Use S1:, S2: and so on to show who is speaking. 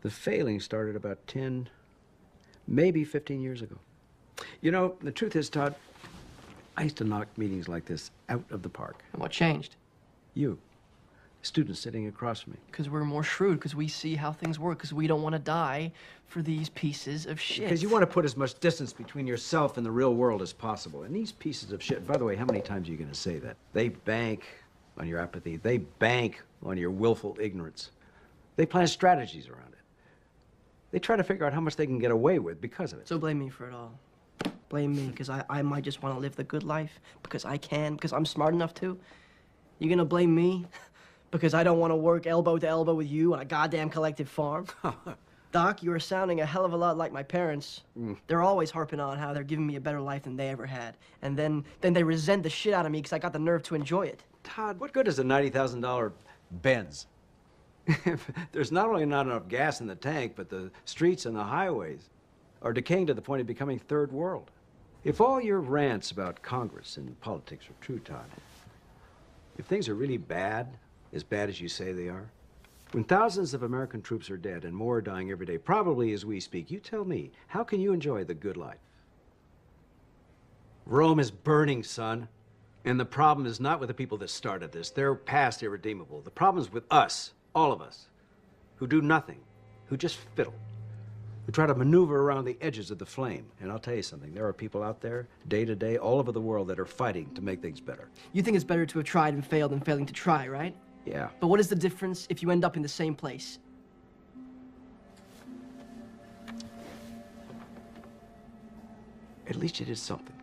S1: The failing started about 10, maybe 15 years ago. You know, the truth is, Todd, I used to knock meetings like this out of the park.
S2: And what changed?
S1: You, student sitting across from me.
S2: Because we're more shrewd, because we see how things work, because we don't want to die for these pieces of shit.
S1: Because you want to put as much distance between yourself and the real world as possible. And these pieces of shit, by the way, how many times are you going to say that? They bank on your apathy. They bank on your willful ignorance. They plan strategies around it. They try to figure out how much they can get away with because of it.
S2: So blame me for it all. Blame me, because I might just want to live the good life, because I can, because I'm smart enough to. You're gonna blame me because I don't want to work elbow to elbow with you on a goddamn collective farm? Doc, you're sounding a hell of a lot like my parents. They're always harping on how they're giving me a better life than they ever had. And then they resent the shit out of me because I got the nerve to enjoy it.
S1: Todd, what good is a $90,000 Benz? There's not only not enough gas in the tank, but the streets and the highways are decaying to the point of becoming third world. If all your rants about Congress and politics are true, Todd, if things are really bad as you say they are, when thousands of American troops are dead and more are dying every day, probably as we speak, you tell me, how can you enjoy the good life? Rome is burning, son. And the problem is not with the people that started this. They're past irredeemable. The problem is with us, all of us, who do nothing, who just fiddle, who try to maneuver around the edges of the flame. And I'll tell you something, there are people out there, day to day, all over the world that are fighting to make things better.
S2: You think it's better to have tried and failed than failing to try, right?
S1: Yeah.
S2: But what is the difference if you end up in the same place?
S1: At least you did something.